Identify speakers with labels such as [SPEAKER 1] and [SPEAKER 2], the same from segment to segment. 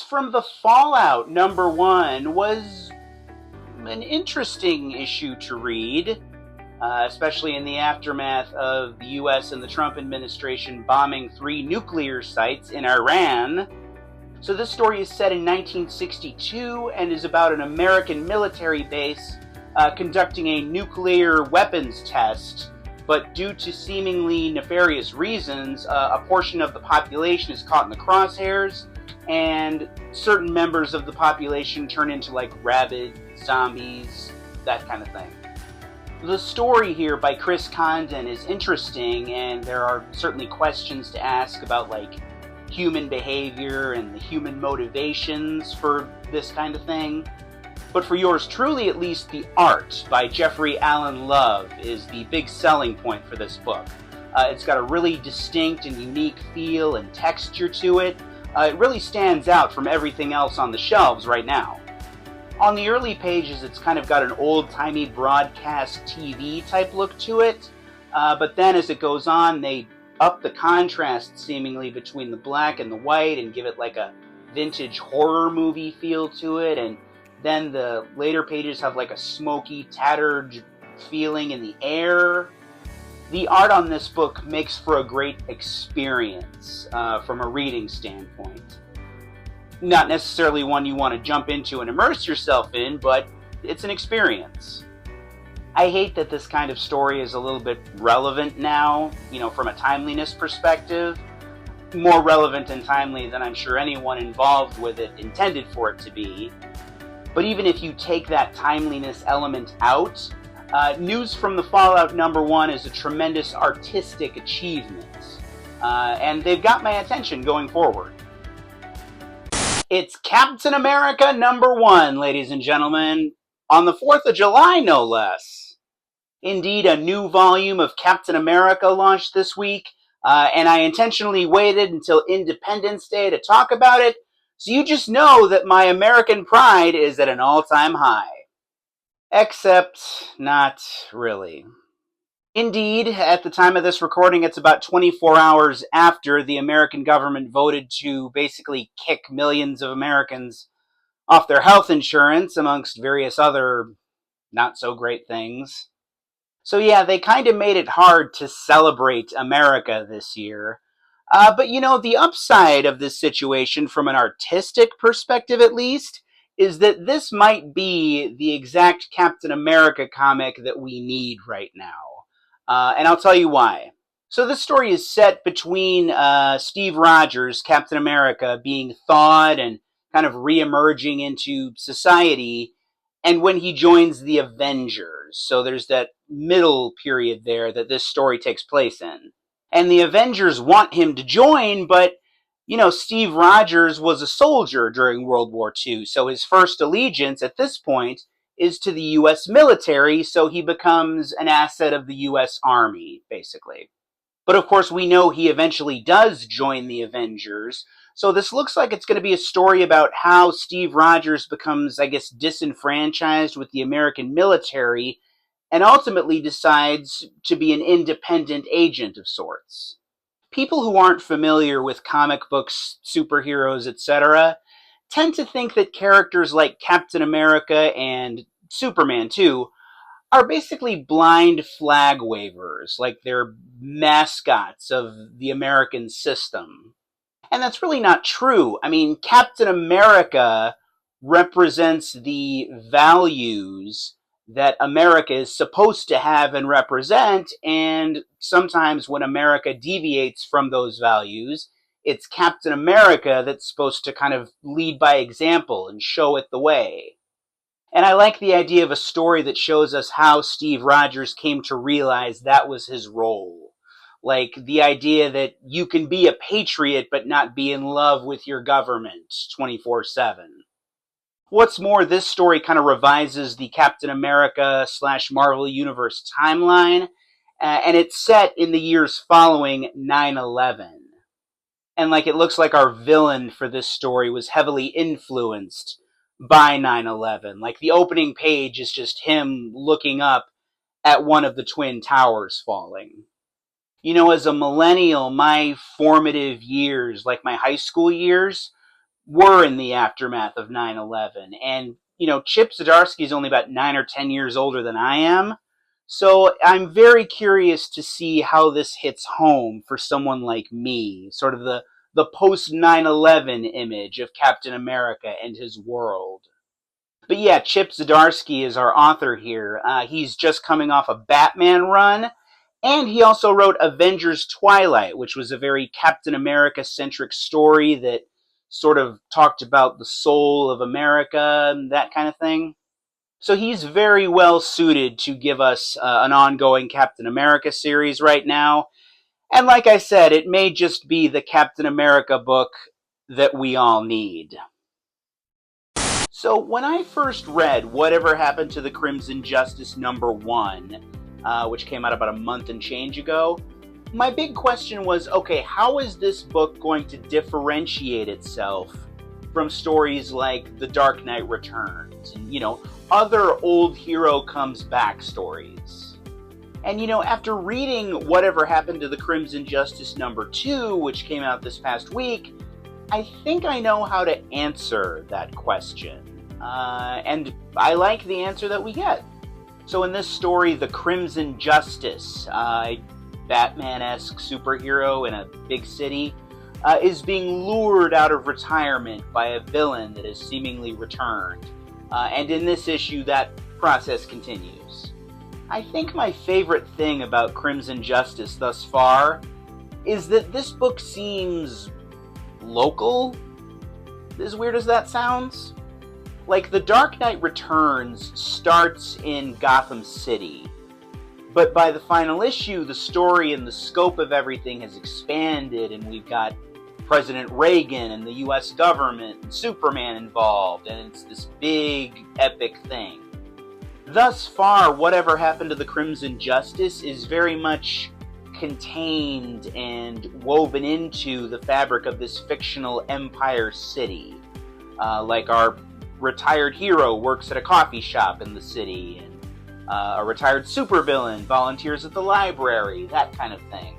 [SPEAKER 1] from the Fallout #1 was an interesting issue to read, especially in the aftermath of the US and the Trump administration bombing 3 nuclear sites in Iran. So this story is set in 1962 and is about an American military base conducting a nuclear weapons test, but due to seemingly nefarious reasons, a portion of the population is caught in the crosshairs, and certain members of the population turn into like rabid zombies, that kind of thing. The story here by Chris Condon is interesting, and there are certainly questions to ask about like human behavior and the human motivations for this kind of thing. But for yours truly, at least, the art by Jeffrey Allen Love is the big selling point for this book. It's got a really distinct and unique feel and texture to it. It really stands out from everything else on the shelves right now. On the early pages, it's kind of got an old-timey broadcast TV type look to it, but then as it goes on, they up the contrast seemingly between the black and the white and give it like a vintage horror movie feel to it, and then the later pages have like a smoky, tattered feeling in the air. The art on this book makes for a great experience from a reading standpoint. Not necessarily one you want to jump into and immerse yourself in, but it's an experience. I hate that this kind of story is a little bit relevant now, from a timeliness perspective. More relevant and timely than I'm sure anyone involved with it intended for it to be. But even if you take that timeliness element out, News from the Fallout #1 is a tremendous artistic achievement. And they've got my attention going forward. It's Captain America #1, ladies and gentlemen, on the 4th of July, no less. Indeed, a new volume of Captain America launched this week, and I intentionally waited until Independence Day to talk about it, so you just know that my American pride is at an all-time high. Except, not really. Indeed, at the time of this recording, it's about 24 hours after the American government voted to basically kick millions of Americans off their health insurance, amongst various other not-so-great things. So yeah, they kind of made it hard to celebrate America this year. But the upside of this situation, from an artistic perspective at least, is that this might be the exact Captain America comic that we need right now. And I'll tell you why. So this story is set between Steve Rogers, Captain America, being thawed and kind of re-emerging into society, and when he joins the Avengers. So there's that middle period there that this story takes place in. And the Avengers want him to join, but, Steve Rogers was a soldier during World War II, so his first allegiance at this point is to the U.S. military, so he becomes an asset of the U.S. Army, basically. But of course, we know he eventually does join the Avengers, so this looks like it's going to be a story about how Steve Rogers becomes, I guess, disenfranchised with the American military, and ultimately decides to be an independent agent of sorts. People who aren't familiar with comic books, superheroes, etc., tend to think that characters like Captain America and Superman, too, are basically blind flag wavers, like they're mascots of the American system. And that's really not true. I mean, Captain America represents the values that America is supposed to have and represent, and sometimes when America deviates from those values, it's Captain America that's supposed to kind of lead by example and show it the way. And I like the idea of a story that shows us how Steve Rogers came to realize that was his role. Like the idea that you can be a patriot but not be in love with your government 24/7. What's more, this story kind of revises the Captain America / Marvel Universe timeline, and it's set in the years following 9/11. And it looks like our villain for this story was heavily influenced by 9/11. Like the opening page is just him looking up at one of the Twin Towers falling. As a millennial, my formative years, like my high school years, were in the aftermath of 9/11. And, Chip Zdarsky is only about 9 or 10 years older than I am. So I'm very curious to see how this hits home for someone like me, sort of the post 9/11 image of Captain America and his world. But yeah, Chip Zdarsky is our author here. He's just coming off a Batman run, and he also wrote Avengers Twilight, which was a very Captain America-centric story that sort of talked about the soul of America and that kind of thing. So he's very well suited to give us an ongoing Captain America series right now. And like I said, it may just be the Captain America book that we all need. So when I first read Whatever Happened to the Crimson Justice #1, which came out about a month and change ago, my big question was, okay, how is this book going to differentiate itself from stories like The Dark Knight Returns and, other old hero comes back stories? And, after reading Whatever Happened to the Crimson Justice #2, which came out this past week, I think I know how to answer that question. And I like the answer that we get. So in this story, the Crimson Justice, Batman-esque superhero in a big city, is being lured out of retirement by a villain that has seemingly returned. And in this issue, that process continues. I think my favorite thing about Crimson Justice thus far is that this book seems local, as weird as that sounds. Like, The Dark Knight Returns starts in Gotham City, but by the final issue, the story and the scope of everything has expanded, and we've got President Reagan and the US government and Superman involved, and it's this big, epic thing. Thus far, Whatever Happened to the Crimson Justice is very much contained and woven into the fabric of this fictional Empire City. Like our retired hero works at a coffee shop in the city, and a retired supervillain volunteers at the library, that kind of thing.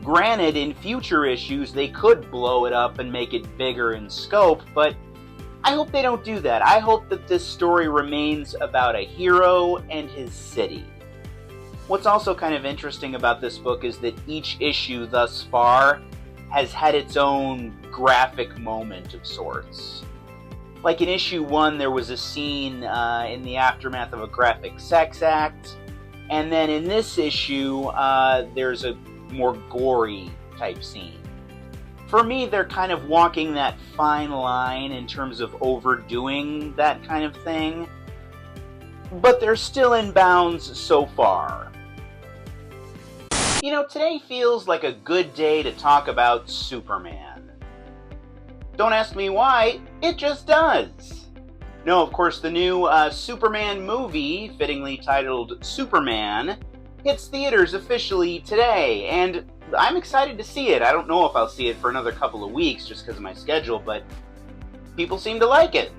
[SPEAKER 1] Granted, in future issues, they could blow it up and make it bigger in scope, but I hope they don't do that. I hope that this story remains about a hero and his city. What's also kind of interesting about this book is that each issue thus far has had its own graphic moment of sorts. Like in issue 1, there was a scene in the aftermath of a graphic sex act, and then in this issue, there's a more gory type scene. For me, they're kind of walking that fine line in terms of overdoing that kind of thing, but they're still in bounds so far. Today feels like a good day to talk about Superman. Don't ask me why, it just does. No, of course, the new Superman movie, fittingly titled Superman, hits theaters officially today, and I'm excited to see it. I don't know if I'll see it for another couple of weeks just because of my schedule, but people seem to like it.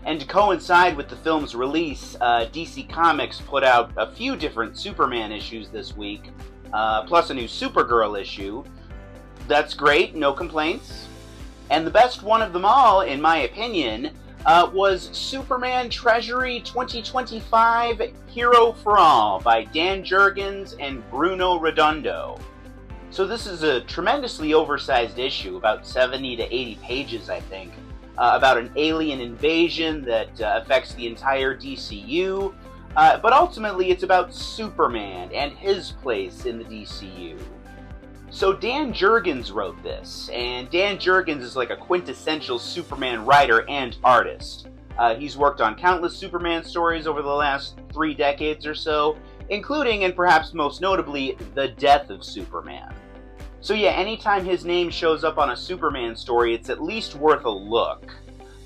[SPEAKER 1] And to coincide with the film's release, DC Comics put out a few different Superman issues this week, plus a new Supergirl issue. That's great, no complaints. And the best one of them all, in my opinion, was Superman Treasury 2025 Hero for All by Dan Jurgens and Bruno Redondo. So this is a tremendously oversized issue, about 70 to 80 pages, I think, about an alien invasion that affects the entire DCU, but ultimately it's about Superman and his place in the DCU. So Dan Jurgens wrote this, and Dan Jurgens is like a quintessential Superman writer and artist. He's worked on countless Superman stories over the last 3 decades or so, including, and perhaps most notably, The Death of Superman. So yeah, anytime his name shows up on a Superman story, it's at least worth a look.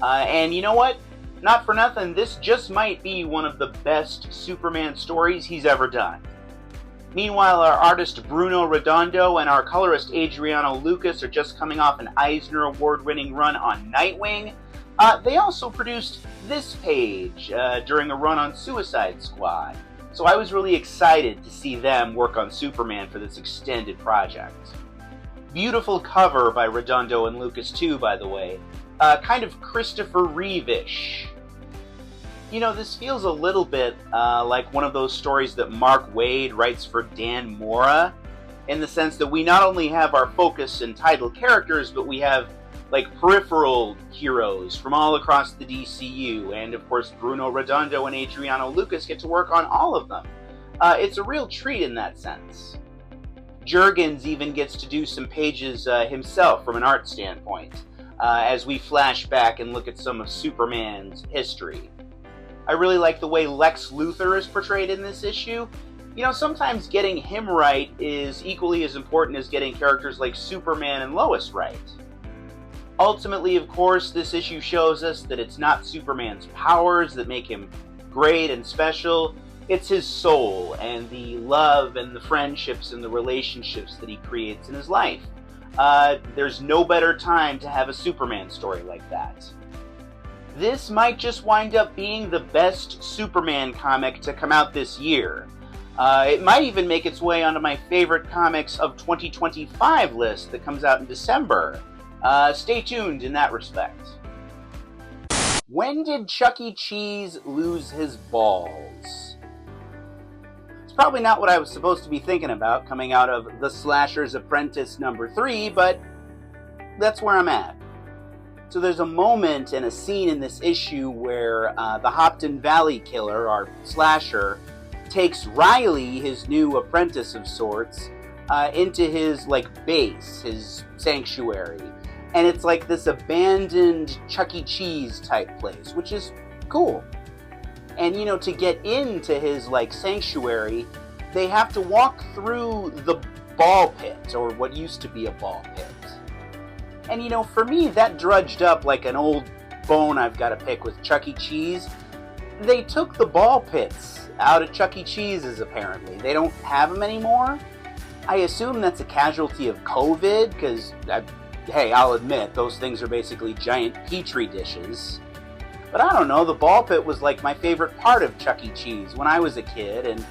[SPEAKER 1] And you know what? Not for nothing, this just might be one of the best Superman stories he's ever done. Meanwhile, our artist Bruno Redondo and our colorist Adriano Lucas are just coming off an Eisner Award-winning run on Nightwing. They also produced this page during a run on Suicide Squad. So I was really excited to see them work on Superman for this extended project. Beautiful cover by Redondo and Lucas too, by the way. kind of Christopher Reeve-ish. You know, this feels a little bit like one of those stories that Mark Waid writes for Dan Mora, in the sense that we not only have our focus and title characters, but we have like peripheral heroes from all across the DCU, and of course Bruno Redondo and Adriano Lucas get to work on all of them. It's a real treat in that sense. Jurgens even gets to do some pages himself from an art standpoint, as we flash back and look at some of Superman's history. I really like the way Lex Luthor is portrayed in this issue. You know, sometimes getting him right is equally as important as getting characters like Superman and Lois right. Ultimately, of course, this issue shows us that it's not Superman's powers that make him great and special. It's his soul and the love and the friendships and the relationships that he creates in his life. There's no better time to have a Superman story like that. This might just wind up being the best Superman comic to come out this year. It might even make its way onto my favorite comics of 2025 list that comes out in December. Stay tuned in that respect. When did Chuck E. Cheese lose his balls? It's probably not what I was supposed to be thinking about coming out of The Slasher's Apprentice number 3, but that's where I'm at. So there's a moment and a scene in this issue where the Hopton Valley Killer, our slasher, takes Riley, his new apprentice of sorts, into his base, his sanctuary. And it's like this abandoned Chuck E. Cheese type place, which is cool. And you know, to get into his sanctuary, they have to walk through the ball pit, or what used to be a ball pit. And you know, for me, that drudged up like an old bone I've got to pick with Chuck E. Cheese. They took the ball pits out of Chuck E. Cheese's, apparently. They don't have them anymore. I assume that's a casualty of COVID, because, hey, I'll admit, those things are basically giant petri dishes. But I don't know, the ball pit was like my favorite part of Chuck E. Cheese when I was a kid. And,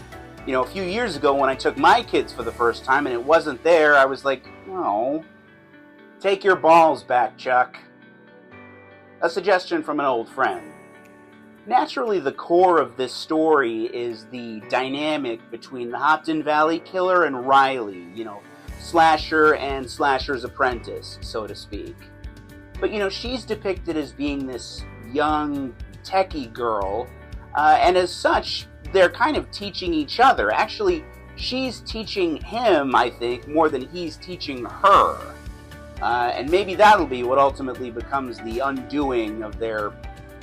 [SPEAKER 1] you know, a few years ago when I took my kids for the first time and it wasn't there, I was like, oh, take your balls back, Chuck. A suggestion from an old friend. Naturally, the core of this story is the dynamic between the Hopton Valley Killer and Riley, you know, Slasher and Slasher's apprentice, so to speak. But, you know, she's depicted as being this young, techie girl, and as such, they're kind of teaching each other. Actually, she's teaching him, I think, more than he's teaching her. And maybe that'll be what ultimately becomes the undoing of their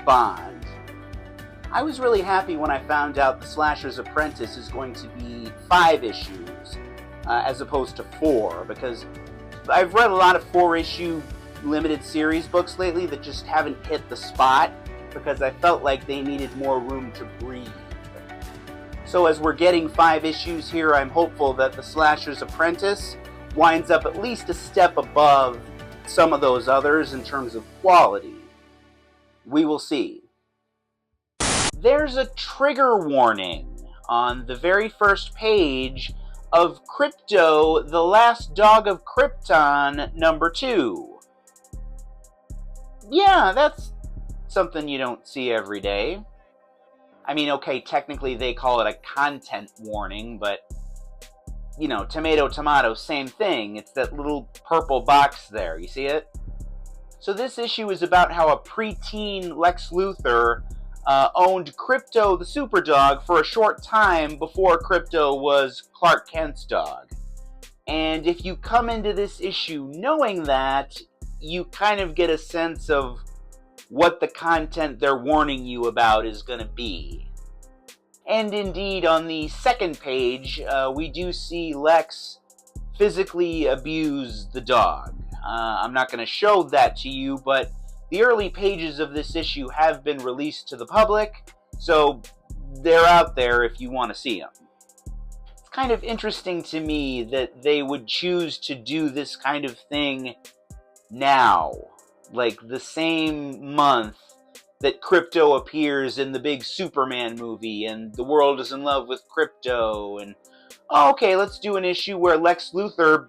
[SPEAKER 1] bond. I was really happy when I found out The Slasher's Apprentice is going to be 5 issues, as opposed to 4, because I've read a lot of 4-issue limited series books lately that just haven't hit the spot, because I felt like they needed more room to breathe. So as we're getting 5 issues here, I'm hopeful that The Slasher's Apprentice winds up at least a step above some of those others in terms of quality. We will see. There's a trigger warning on the very first page of Krypto, The Last Dog of Krypton, number 2. Yeah, that's something you don't see every day. I mean, okay, technically they call it a content warning, but you know, tomato, tomato, same thing. It's that little purple box there. You see it? So this issue is about how a preteen Lex Luthor owned Krypto the Superdog for a short time before Krypto was Clark Kent's dog. And if you come into this issue knowing that, you kind of get a sense of what the content they're warning you about is going to be. And indeed, on the second page, we do see Lex physically abuse the dog. I'm not going to show that to you, but the early pages of this issue have been released to the public, so they're out there if you want to see them. It's kind of interesting to me that they would choose to do this kind of thing now, like the same month that Krypto appears in the big Superman movie, and the world is in love with Krypto, and okay, let's do an issue where Lex Luthor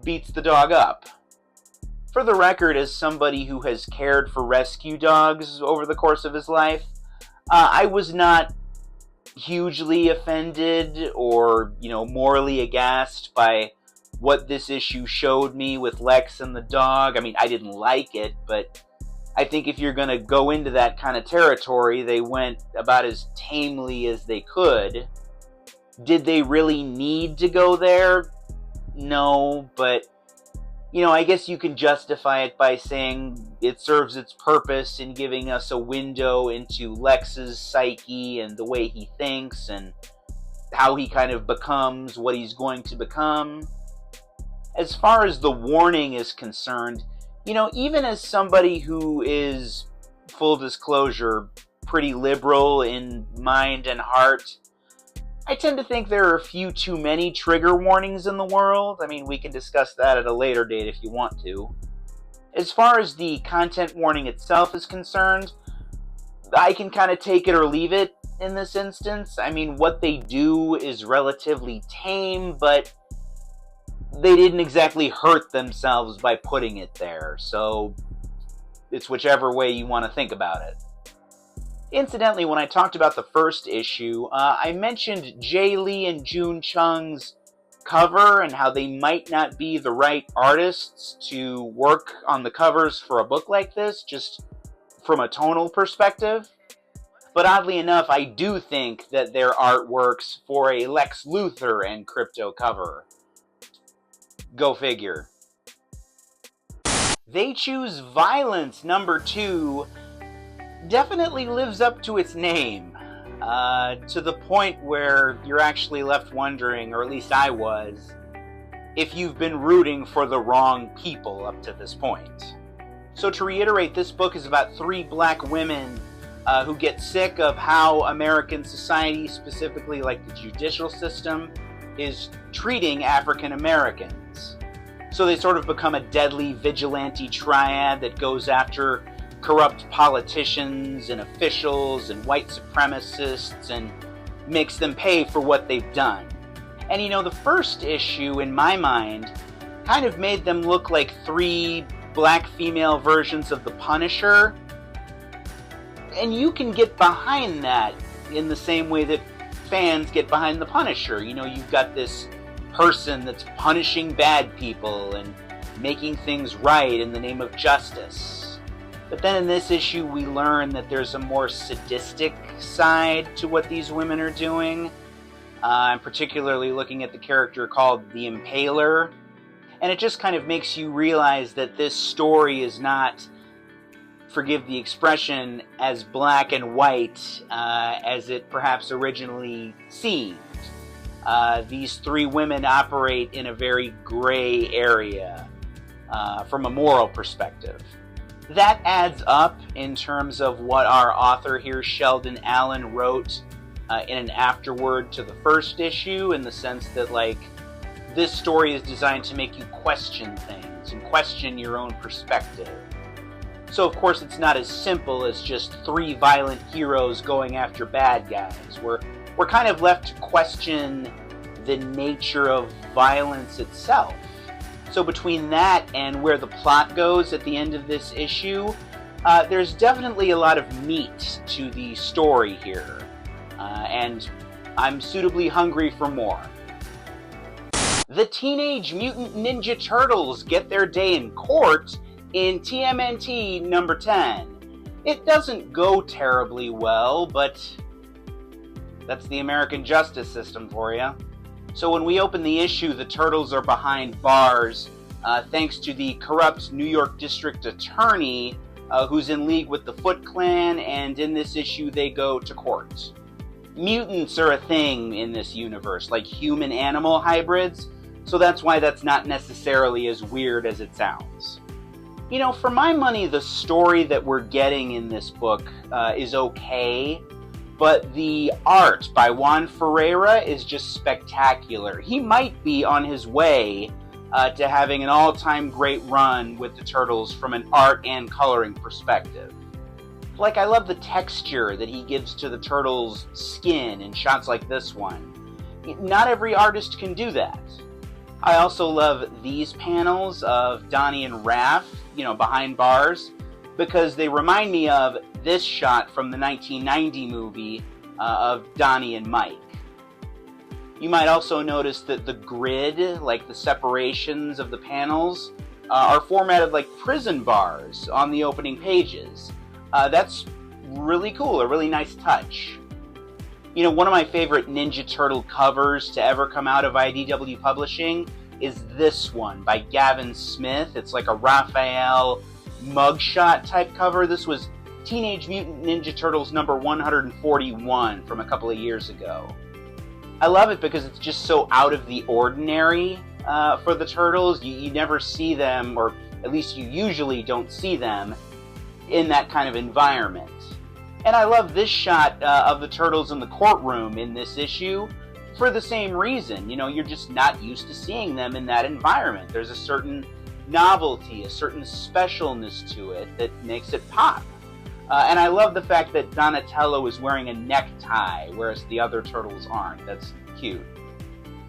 [SPEAKER 1] beats the dog up. For the record, as somebody who has cared for rescue dogs over the course of his life, I was not hugely offended or, morally aghast by what this issue showed me with Lex and the dog. I mean, I didn't like it, but I think if you're going to go into that kind of territory, they went about as tamely as they could. Did they really need to go there? No, but I guess you can justify it by saying it serves its purpose in giving us a window into Lex's psyche and the way he thinks and how he kind of becomes what he's going to become. As far as the warning is concerned, even as somebody who is, full disclosure, pretty liberal in mind and heart, I tend to think there are a few too many trigger warnings in the world. I mean, we can discuss that at a later date if you want to. As far as the content warning itself is concerned, I can kind of take it or leave it in this instance. I mean, what they do is relatively tame, but they didn't exactly hurt themselves by putting it there. So it's whichever way you want to think about it. Incidentally, when I talked about the first issue, I mentioned Jay Lee and June Chung's cover and how they might not be the right artists to work on the covers for a book like this, just from a tonal perspective. But oddly enough, I do think that their art works for a Lex Luthor and Krypto cover. Go figure. They Choose Violence, #2, definitely lives up to its name, to the point where you're actually left wondering, or at least I was, if you've been rooting for the wrong people up to this point. So to reiterate, this book is about 3 black women who get sick of how American society, specifically like the judicial system, is treating African Americans. So they sort of become a deadly vigilante triad that goes after corrupt politicians and officials and white supremacists and makes them pay for what they've done. And the first issue, in my mind, kind of made them look like 3 black female versions of the Punisher. And you can get behind that in the same way that fans get behind the Punisher. You've got this person that's punishing bad people and making things right in the name of justice. But then in this issue, we learn that there's a more sadistic side to what these women are doing. I'm particularly looking at the character called the Impaler. And it just kind of makes you realize that this story is not, forgive the expression, as black and white as it perhaps originally seemed. These 3 women operate in a very gray area from a moral perspective. That adds up in terms of what our author here, Sheldon Allen, wrote in an afterword to the first issue, in the sense that, this story is designed to make you question things and question your own perspective. So, of course, it's not as simple as just 3 violent heroes going after bad guys. We're kind of left to question the nature of violence itself. So between that and where the plot goes at the end of this issue, there's definitely a lot of meat to the story here. And I'm suitably hungry for more. The Teenage Mutant Ninja Turtles get their day in court in TMNT #10. It doesn't go terribly well, but that's the American justice system for you. So when we open the issue, the Turtles are behind bars, thanks to the corrupt New York District Attorney, who's in league with the Foot Clan, and in this issue they go to court. Mutants are a thing in this universe, like human-animal hybrids, so that's why that's not necessarily as weird as it sounds. For my money, the story that we're getting in this book is okay, but the art by Juan Ferreira is just spectacular. He might be on his way to having an all-time great run with the Turtles from an art and coloring perspective. I love the texture that he gives to the Turtles' skin in shots like this one. Not every artist can do that. I also love these panels of Donnie and Raph. behind bars, because they remind me of this shot from the 1990 movie of Donnie and Mike. You might also notice that the grid, like the separations of the panels, are formatted like prison bars on the opening pages. That's really cool, a really nice touch. One of my favorite Ninja Turtle covers to ever come out of IDW Publishing is this one by Gavin Smith. It's like a Raphael mugshot type cover. This was Teenage Mutant Ninja Turtles number 141 from a couple of years ago. I love it because it's just so out of the ordinary for the Turtles. You never see them, or at least you usually don't see them, in that kind of environment. And I love this shot of the Turtles in the courtroom in this issue for the same reason. You're just not used to seeing them in that environment. There's a certain novelty, a certain specialness to it that makes it pop. And I love the fact that Donatello is wearing a necktie, whereas the other Turtles aren't. That's cute.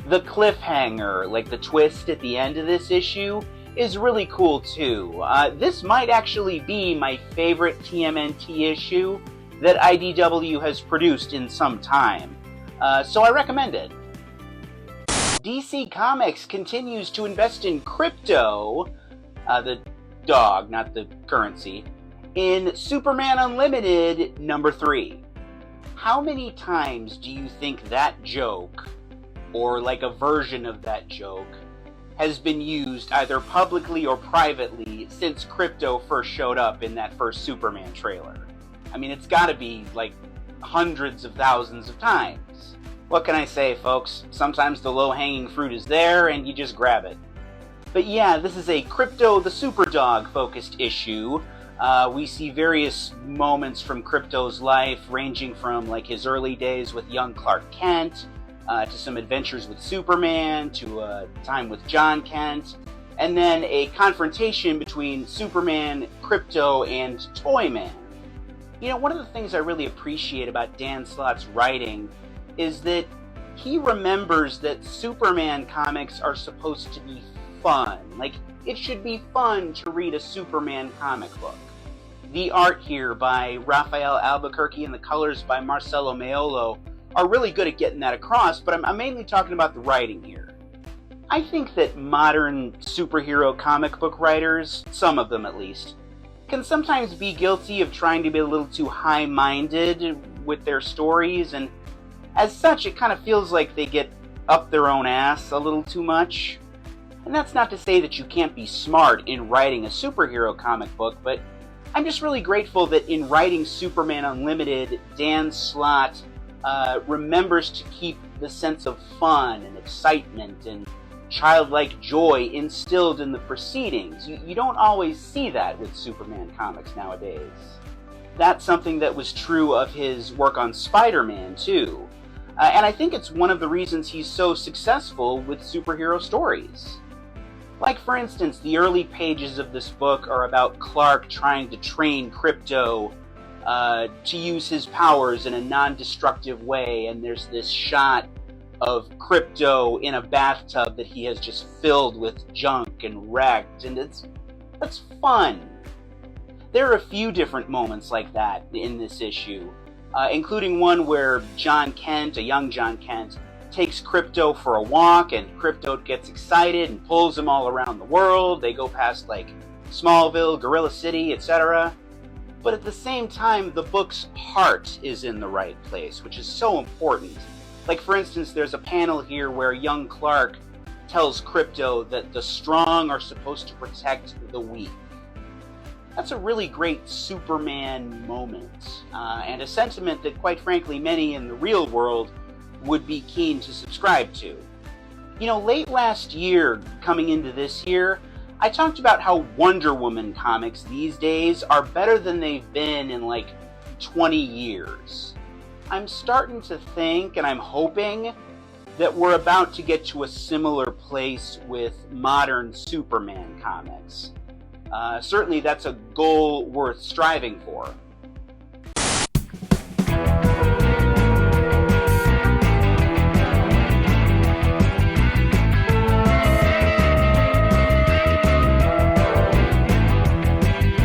[SPEAKER 1] The cliffhanger, like the twist at the end of this issue, is really cool too. This might actually be my favorite TMNT issue that IDW has produced in some time. So I recommend it. DC Comics continues to invest in Krypto, the dog, not the currency, in Superman Unlimited number 3. How many times do you think that joke, or like a version of that joke, has been used either publicly or privately since Krypto first showed up in that first Superman trailer? I mean, it's gotta be like hundreds of thousands of times. What can I say, folks? Sometimes the low-hanging fruit is there and you just grab it. But yeah, this is a Krypto the Superdog focused issue. We see various moments from Krypto's life, ranging from like his early days with young Clark Kent, to some adventures with Superman, to a time with John Kent, and then a confrontation between Superman, Krypto, and Toyman. One of the things I really appreciate about Dan Slott's writing is that he remembers that Superman comics are supposed to be fun. Like, it should be fun to read a Superman comic book. The art here by Raphael Albuquerque and the colors by Marcelo Maiolo are really good at getting that across, but I'm mainly talking about the writing here. I think that modern superhero comic book writers, some of them at least, can sometimes be guilty of trying to be a little too high-minded with their stories, and as such, it kind of feels like they get up their own ass a little too much. And that's not to say that you can't be smart in writing a superhero comic book, but I'm just really grateful that in writing Superman Unlimited, Dan Slott remembers to keep the sense of fun and excitement and childlike joy instilled in the proceedings. You don't always see that with Superman comics nowadays. That's something that was true of his work on Spider-Man, too. And I think it's one of the reasons he's so successful with superhero stories. Like, for instance, the early pages of this book are about Clark trying to train Krypto to use his powers in a non-destructive way, and there's this shot of Krypto in a bathtub that he has just filled with junk and wrecked, and it's fun. There are a few different moments like that in this issue, including one where John Kent, a young John Kent, takes Krypto for a walk, and Krypto gets excited and pulls him all around the world. They go past like Smallville, Gorilla City, etc. But at the same time, the book's heart is in the right place, which is so important. Like, for instance, there's a panel here where young Clark tells Krypto that the strong are supposed to protect the weak. That's a really great Superman moment, and a sentiment that, quite frankly, many in the real world would be keen to subscribe to. Late last year, coming into this year, I talked about how Wonder Woman comics these days are better than they've been in like 20 years. I'm starting to think, and I'm hoping, that we're about to get to a similar place with modern Superman comics. Certainly that's a goal worth striving for.